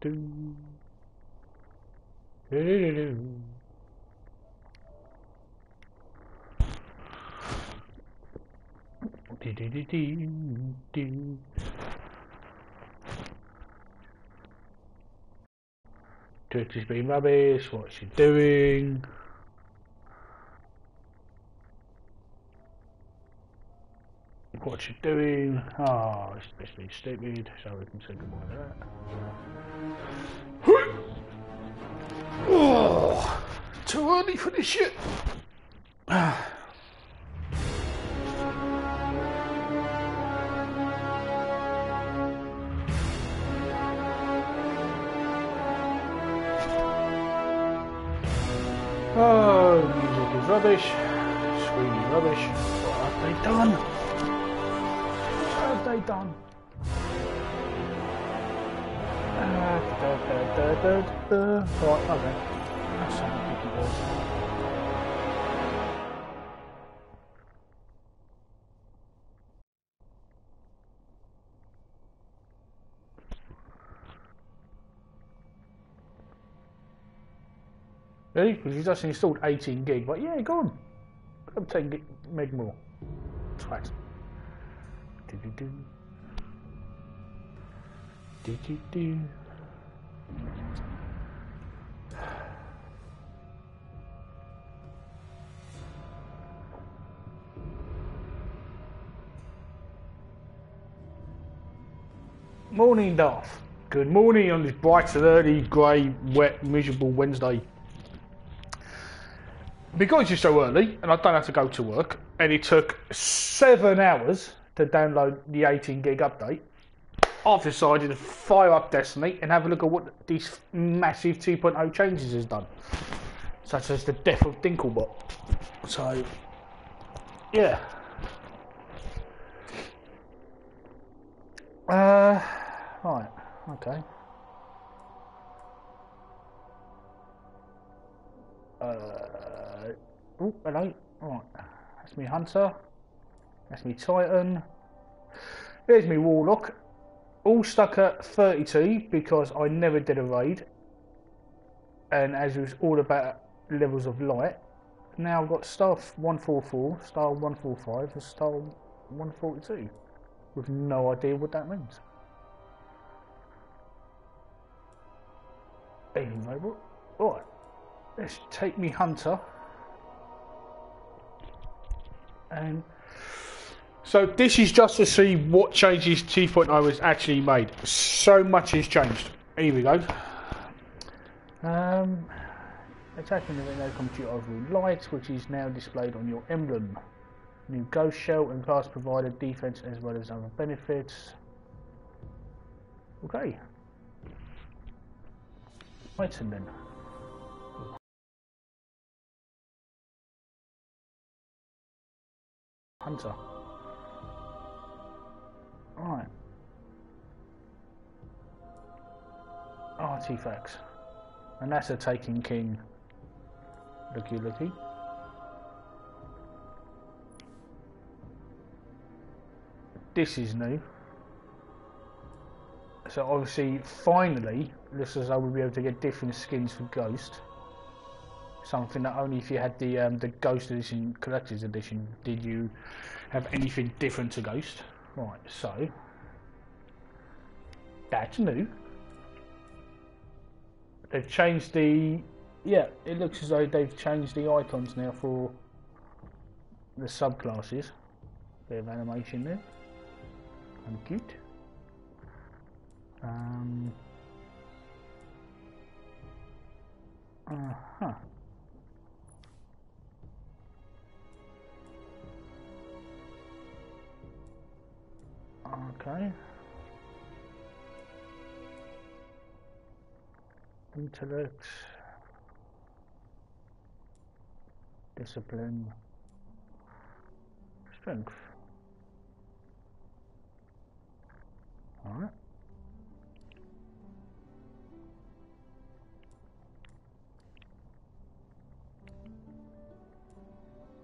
Turkey's been rubbish. What's she doing? What's she doing? Oh, it's been stupid. So we can say goodbye to that. Oh, too early for this shit. Oh, music is rubbish. Screaming rubbish. What have they done? What have they done? Right, okay. That's how I think it was. Really? Because you just installed 18 gig. But yeah, go on. Grab 10 gig, meg more. Twat. Do-do-do. Do-do-do. Morning, Darth. Good morning on this bright and early, grey, wet, miserable Wednesday. Because it's so early and I don't have to go to work, and it took 7 hours to download the 18 gig update, I've decided to fire up Destiny and have a look at what these massive 2.0 changes has done, such as the death of Dinklebot. So, yeah. Right, okay. Oh, hello. Right, that's me Hunter. That's me Titan. There's me Warlock. All stuck at 32 because I never did a raid. And as it was all about levels of light, now I've got star 144, star 145 and star 142. With no idea what that means. Even though, right, let's take me Hunter. And so this is just to see what changes 2.0 has actually made. So much has changed. Here we go. Attacking the window comes to your overall light, which is now displayed on your emblem. New ghost shell and class provided defense as well as other benefits. Okay. Item then. Hunter. Right. Artifacts. And that's a Taken King. Looky. This is new. So obviously, finally, looks as though we'll be able to get different skins for Ghost. Something that only if you had the Ghost Edition, Collector's Edition, did you have anything different to Ghost. Right, so that's new. They've changed the... Yeah, it looks as though they've changed the icons now for the subclasses. Bit of animation there. And cute. Okay. Intellect. Discipline. Strength. Alright.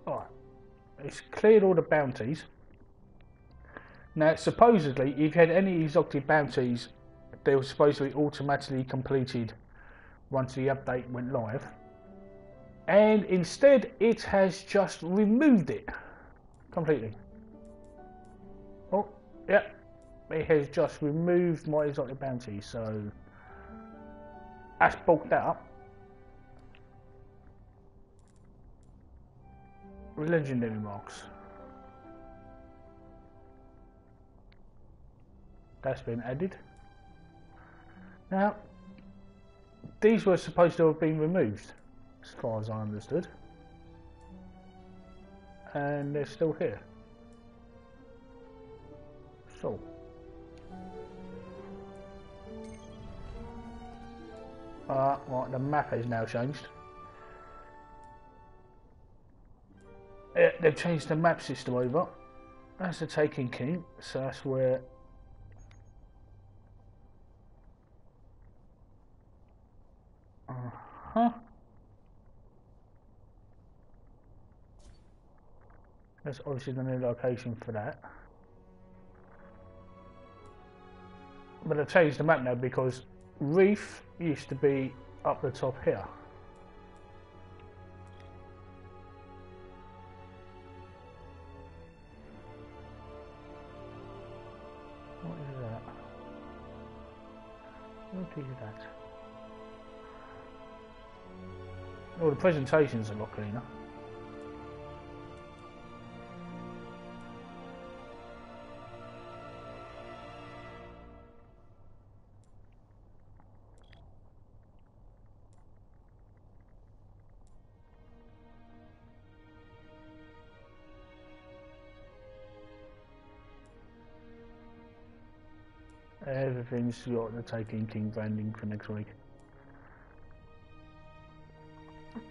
Alright. It's cleared all the bounties. Now, supposedly, if you had any exotic bounties they were supposed to be automatically completed once the update went live. And instead it has just removed it completely. Oh, yeah, it has just removed my exotic bounty, so that's bulked that up. Legendary marks. That's been added. Now, these were supposed to have been removed, as far as I understood. And they're still here. So. Right, the map has now changed. They've changed the map system over. That's the Taken King, so that's where... That's obviously the new location for that. But I've changed the map now because Reef used to be up the top here. What is that? What is that? Oh, the presentation's a lot cleaner. Everything's got the Taken King branding for next week.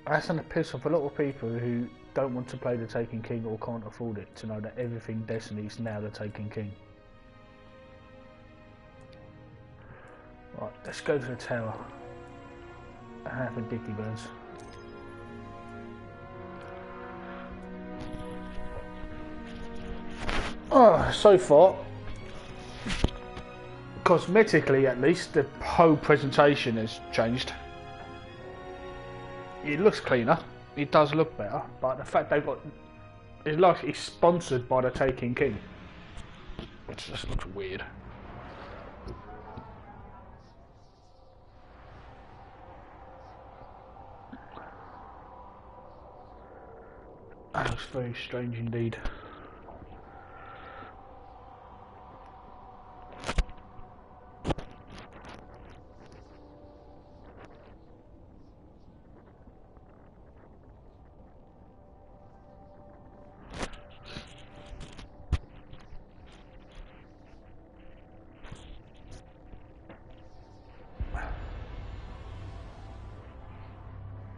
That's gonna piss off a lot of people who don't want to play the Taken King or can't afford it, to know that everything Destiny's now the Taken King. Right, let's go to the tower and have a dicky burns. Oh, so far, cosmetically at least, the whole presentation has changed. It looks cleaner, it does look better, but the fact they've got... It's like it's sponsored by the Taken King. Which just looks weird. That looks very strange indeed.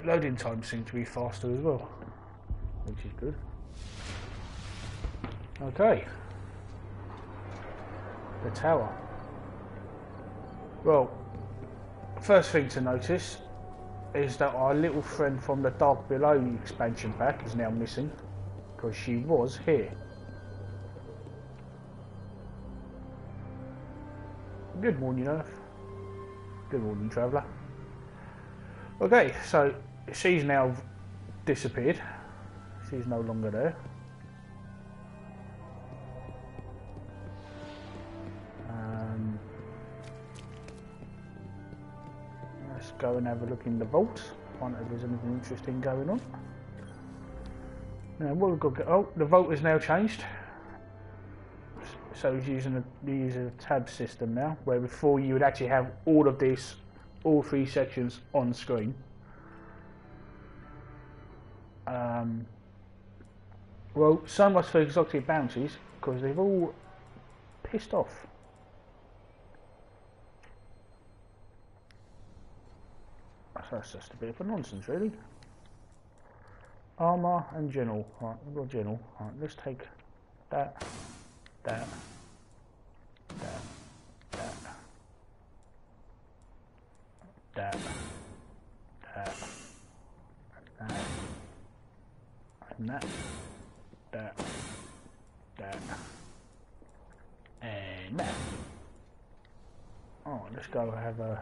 Loading times seem to be faster as well, which is good. Okay, the tower. Well, first thing to notice is that our little friend from the Dark Below expansion pack is now missing, because she was here. Good morning, Earth. Good morning, Traveller. Okay, so she's now disappeared. She's no longer there. Let's go and have a look in the vault. Find out if there's anything interesting going on. Now, what we've got? Oh, the vault is now changed. So he's using a tab system now, where before you would actually have all of this, all three sections on screen. Well, so much for exotic bounties, because they've all pissed off. So that's just a bit of a nonsense, really. Armour and general. Right, we've got general. Right, let's take that, that, that, that, that, that, that, and that, that, and that. Oh, let's go have a.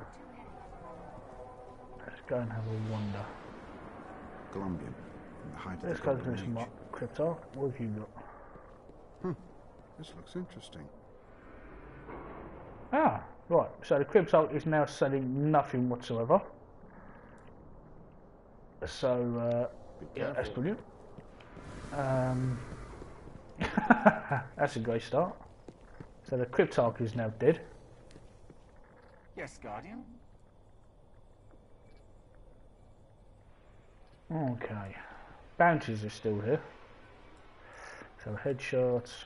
Let's go and have a wander. Colombian, from the height of Let's the go to Golden this Age. crypto. What have you got? This looks interesting. Ah, right. So the crypto is now selling nothing whatsoever. So yeah, that's brilliant. That's a great start. So the cryptarch is now dead. Yes, Guardian. Okay. Bounties are still here. So headshots.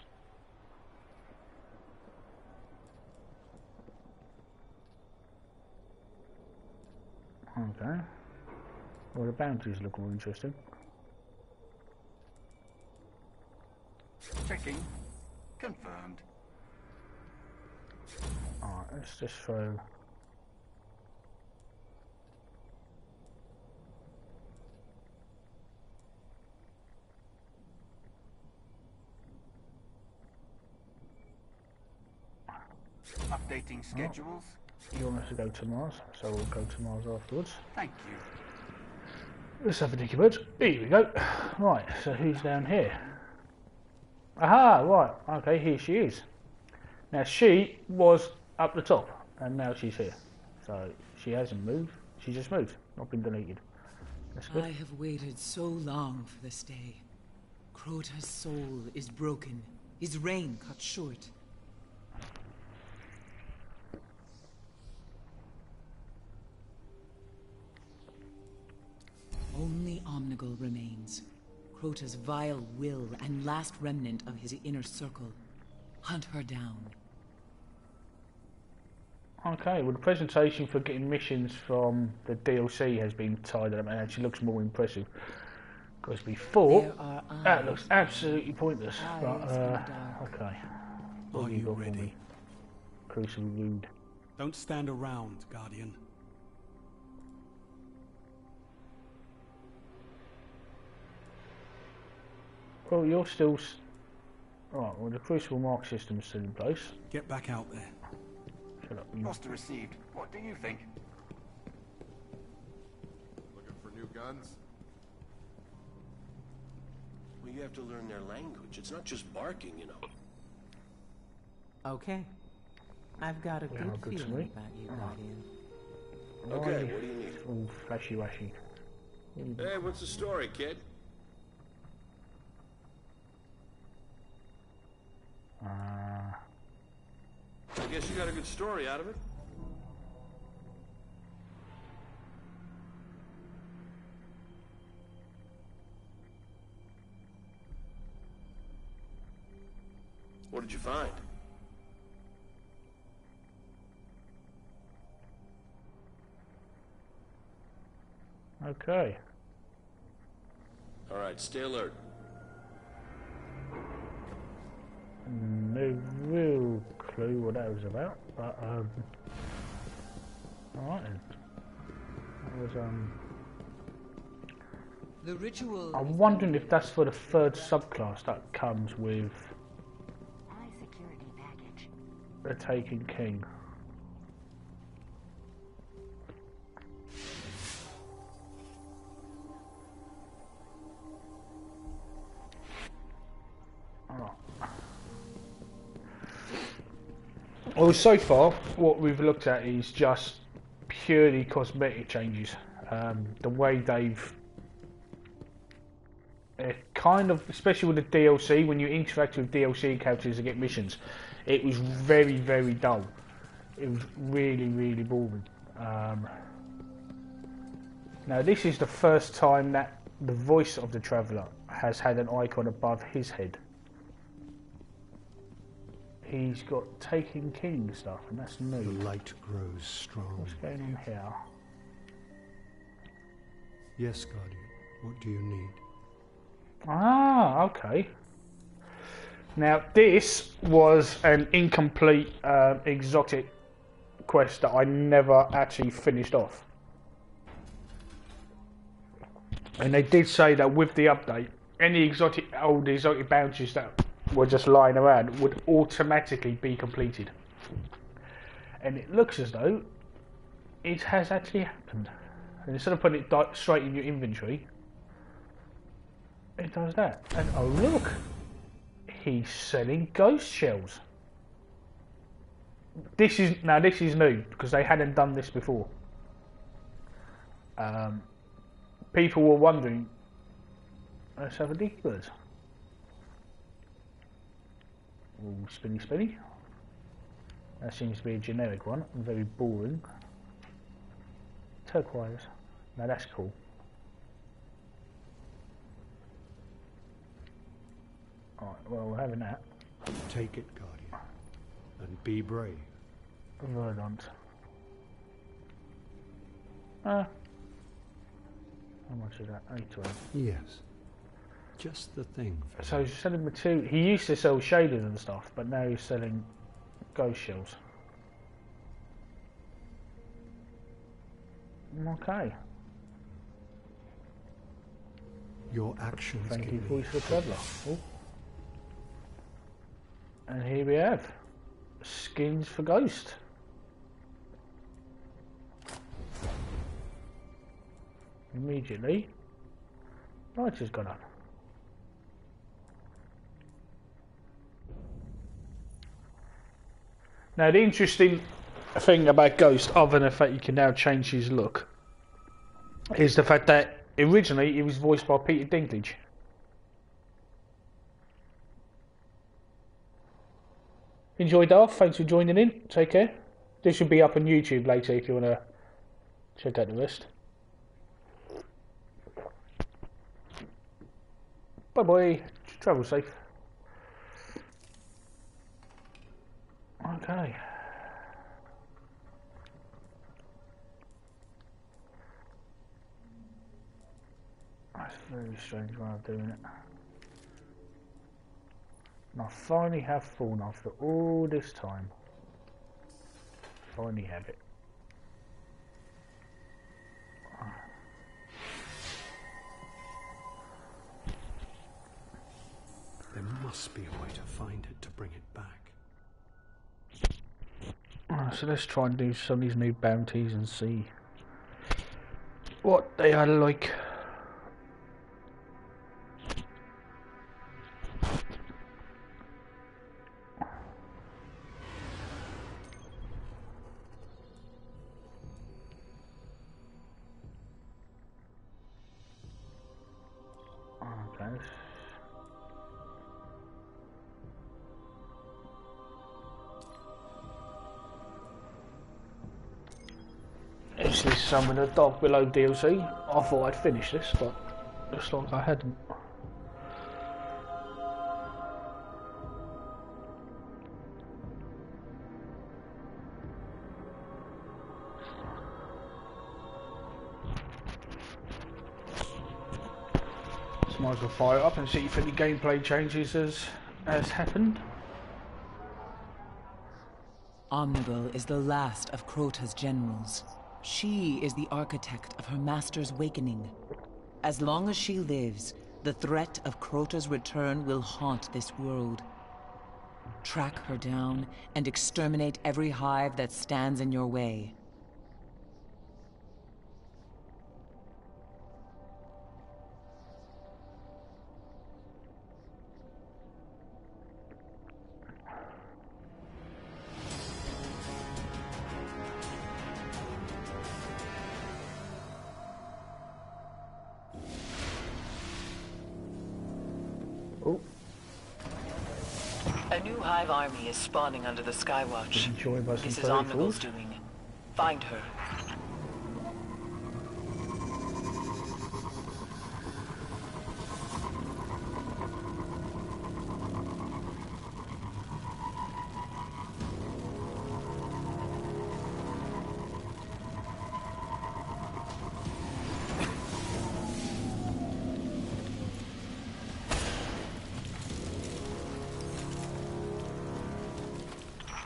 Okay. Well, the bounties look more interesting. Checking. Confirmed. Alright, let's just throw. Updating schedules. You want us to go to Mars, so we'll go to Mars afterwards. Thank you. Let's have a dicky bird. Here we go. Right, so who's down here? Aha, right. Okay, here she is. Now she was up the top, and now she's here. So she hasn't moved. She just moved, not been deleted. That's good. I have waited so long for this day. Crota's soul is broken, his reign cut short. Only Omnigul remains. Crota's vile will and last remnant of his inner circle. Hunt her down. Okay, well the presentation for getting missions from the DLC has been tidied up and actually looks more impressive. Because before, that looks absolutely pointless. But, okay. What Are have you got for ready? me? Crucial rude. Don't stand around, Guardian. Well, you're still... Right, well the Crucible Mark system's still in place. Get back out there. Shut up. You... Roster received. What do you think? Looking for new guns? Well, you have to learn their language. It's not just barking, you know. Okay. I've got a Yeah, good good to feeling me. about you, Guardian. Okay, what do you need? All flashy washy. Hey, what's the story, kid? I guess you got a good story out of it. What did you find? Okay. All right, stay alert. No real clue what that was about, but alright then. That was The ritual. I'm wondering if that's for the third subclass that comes with High security package. the Taken King. Well, so far, what we've looked at is just purely cosmetic changes. The way they've kind of, especially with the DLC, when you interact with DLC characters to get missions, it was very, very dull. It was really, really boring. Now, this is the first time that the voice of the Traveller has had an icon above his head. He's got Taken King stuff, and that's new. The light grows strong. What's going on here? Yes, Guardian. What do you need? Ah, okay. Now, this was an incomplete exotic quest that I never actually finished off. And they did say that with the update, any old exotic bounties that were just lying around would automatically be completed. and it looks as though it has actually happened. And instead of putting it straight in your inventory, it does that. And oh look, he's selling ghost shells. This is new because they hadn't done this before. People were wondering. Let's have a dig bird. Oh, spinny spinny. That seems to be a generic one, very boring. Turquoise. Now that's cool. Alright, well we're having that. Take it, Guardian, and be brave. Verdant. How much is that? 820. Yes. Just the thing for So he's selling material. He used to sell shaders and stuff, but now he's selling ghost shells. Okay. your actions. Thank give you, me voice of the traveller. Oh. And here we have skins for Ghost. Immediately, lights has gone up. Now the interesting thing about Ghost, other than the fact you can now change his look, is the fact that originally he was voiced by Peter Dinklage. Enjoy, Darth. Thanks for joining in. Take care. This should be up on YouTube later if you want to check out the rest. Bye bye. Travel safe. Okay. That's a very strange way of doing it. And I finally have fallen after all this time. Finally have it. There must be a way to find it to bring it back. So let's try and do some of these new bounties and see what they are like. Okay. This is some of the Dog Below DLC. I thought I'd finish this, but looks like I hadn't. So might as well fire it up and see if any gameplay changes has happened. Omnibel is the last of Crota's generals. She is the architect of her master's wakening. As long as she lives, the threat of Crota's return will haunt this world. Track her down and exterminate every hive that stands in your way. A new hive army is spawning under the Skywatch. Enjoyed by some This is furry Omnibel's fools. doing. Find her.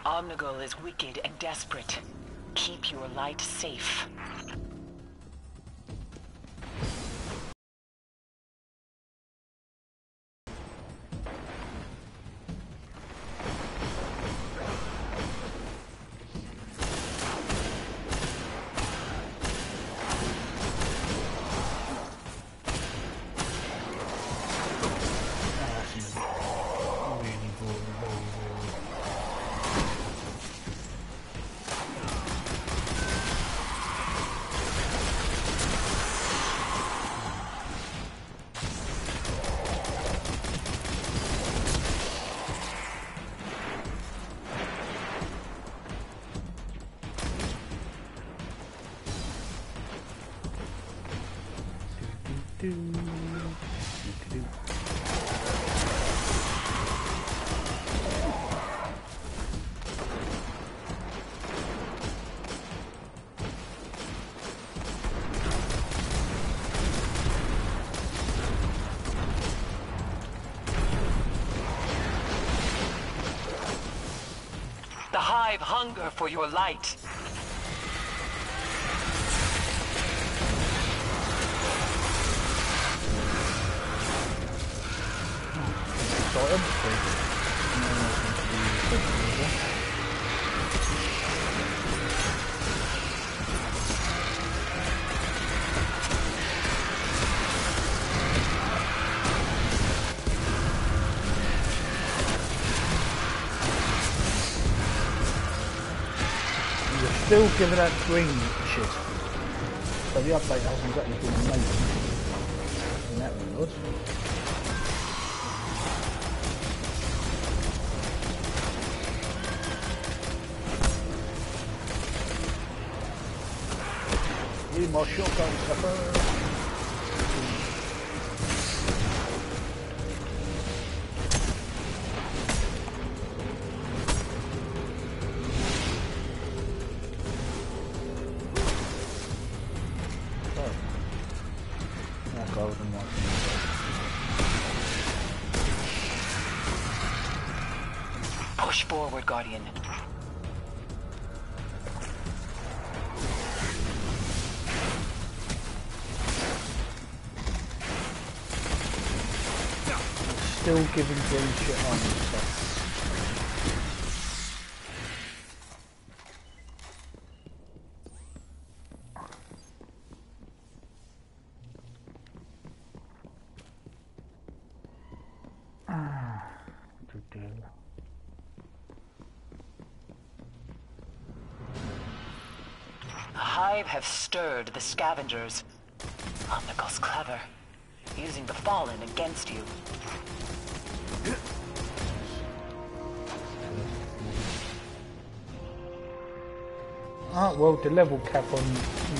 Omnibel is wicked and desperate. Keep your light safe. The Hive hunger for your light. Still giving out green shit. So the update hasn't exactly been amazing in that regard. Need more shotgun sucker. Push forward, Guardian. Still giving green shit on and stuff. The Hive have stirred the scavengers. Omnicle's clever, using the Fallen against you. Ah, well, the level cap on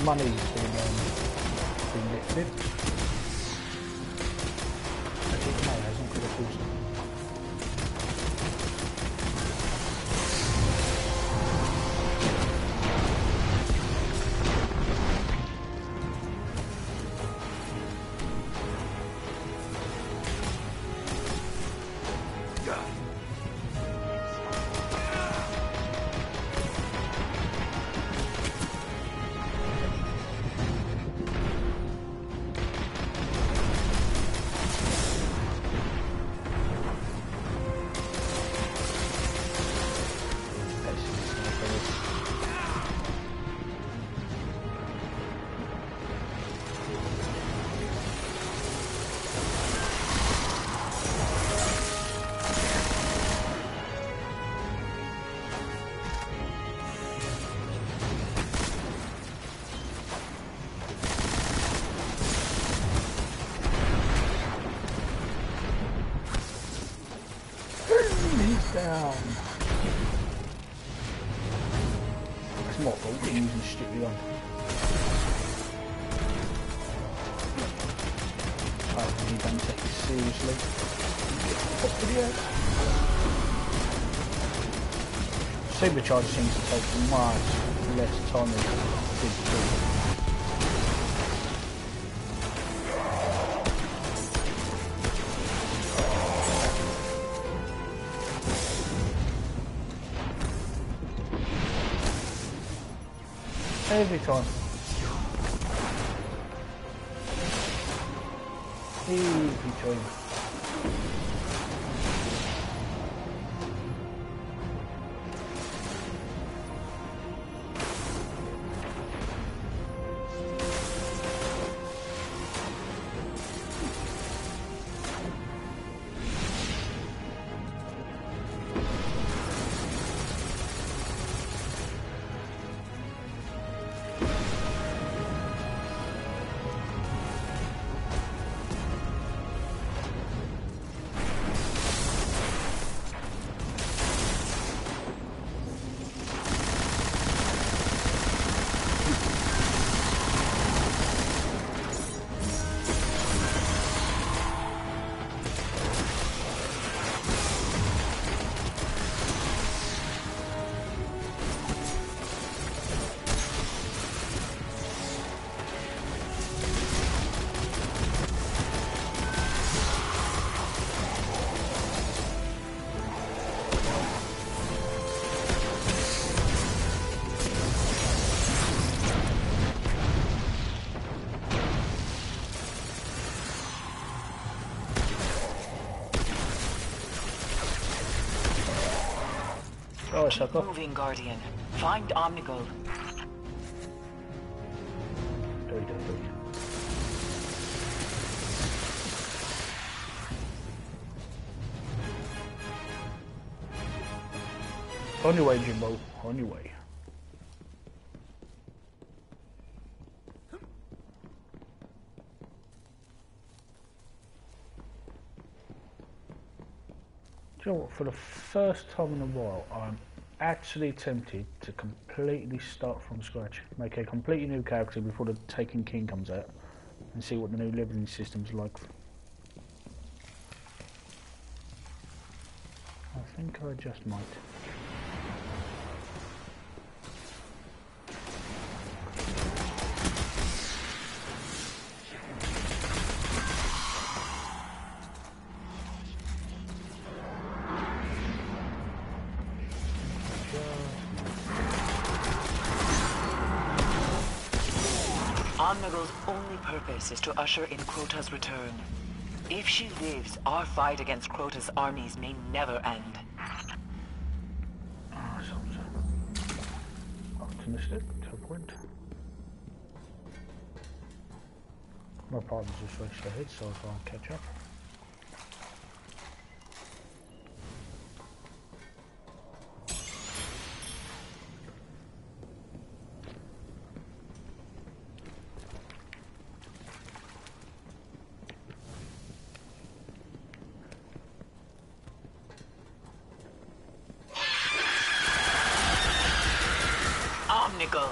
money's been lifted. Actually, no, it hasn't, because of course. Down. It's my fault for using stupid on. Oh, you don't take it seriously. What video? Supercharger seems to take much less time than it did before. Every time. Every time. Bye, Keep sucker. moving, Guardian. Find Omnigul. On your way, Jimbo. On your way. Do you know what? For the first time in a while, I'm actually tempted to completely start from scratch. Make a completely new character before the Taken King comes out. And see what the new living system's like. I think I just might. Omnigul's only purpose is to usher in Crota's return. If she lives, our fight against Crota's armies may never end. Sounds optimistic to a point. My partner's just raced ahead, so I'll catch up. Omnigul!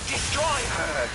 Destroy her!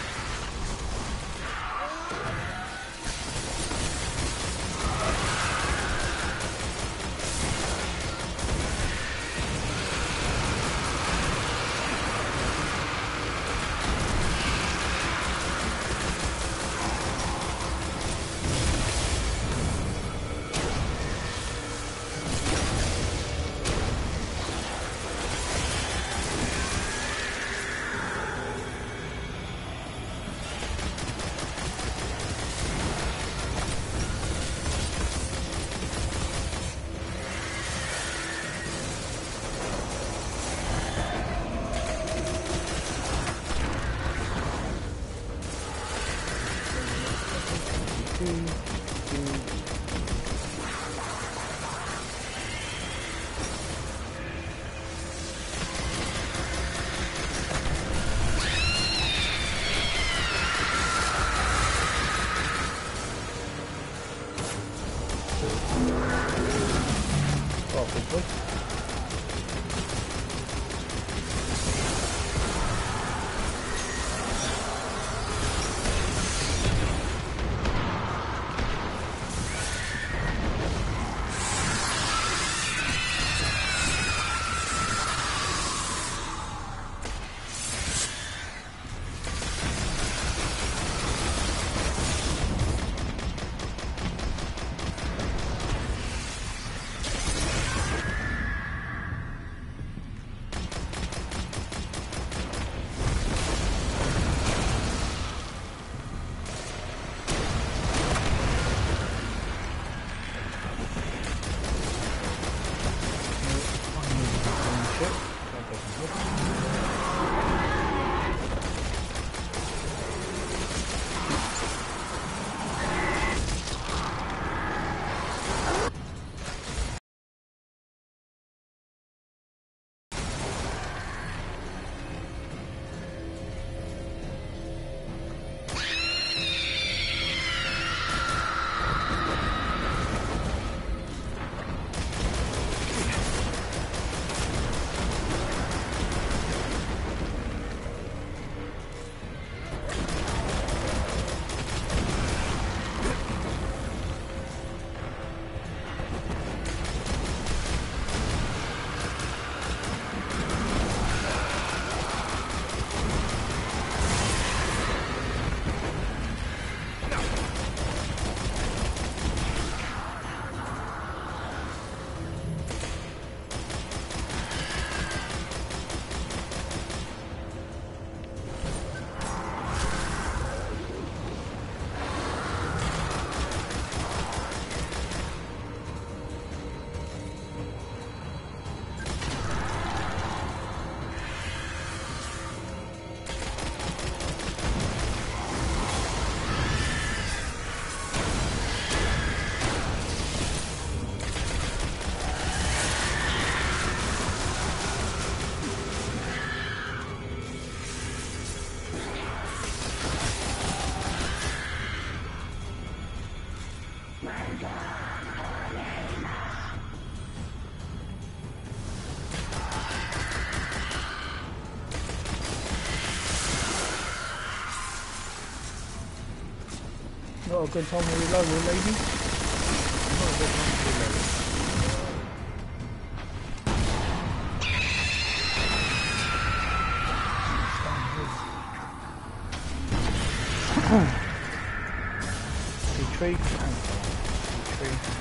Possibly. Not a good time to reload, ladies. Not a good time to reload. Retreat and fire. Retreat and fire.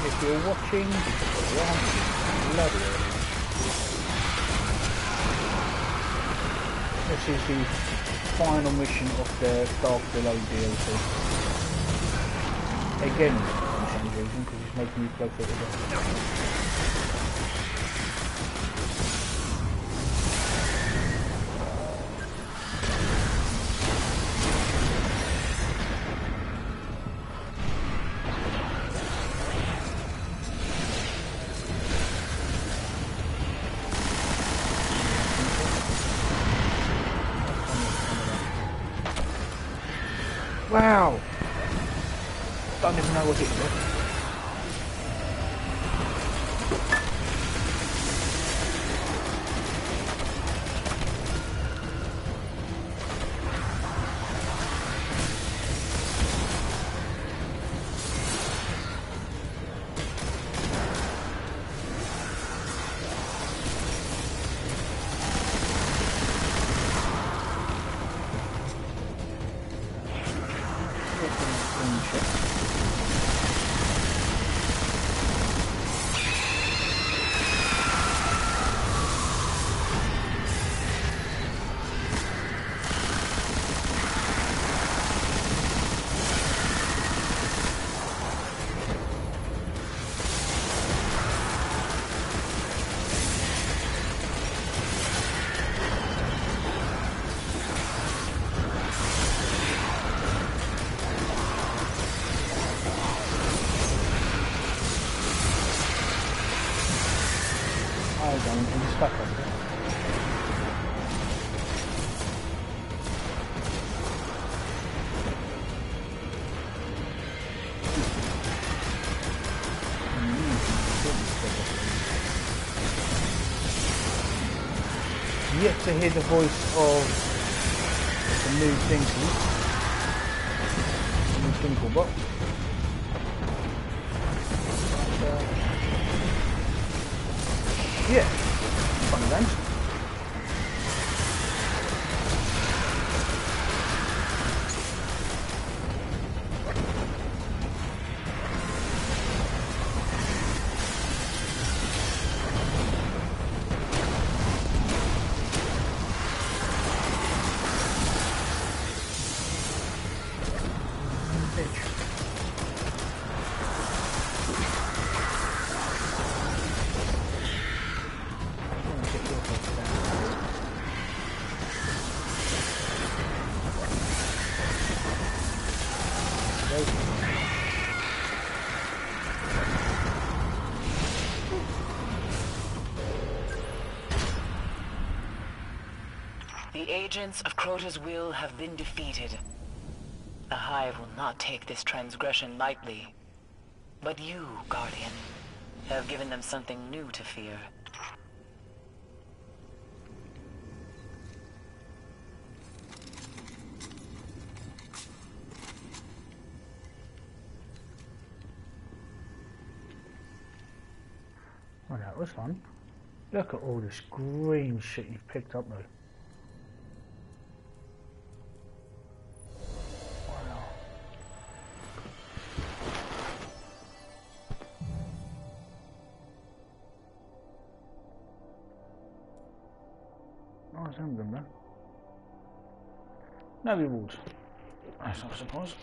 If you're watching, bloody hell. This is the final mission of the Dark Below DLC. Again, for some reason, because it's making you play through it again. Wow! Don't even know what it is. Stuck on there. Yet to hear the voice of the new Dinkle. The new Dinklebot. Yeah. Fun games. Get your The agents of Crota's will have been defeated. The Hive will not take this transgression lightly. But you, Guardian, have given them something new to fear. Oh, that was fun. Look at all this green shit you've picked up though. Wow. Nice emblem, man. No rewards. I suppose.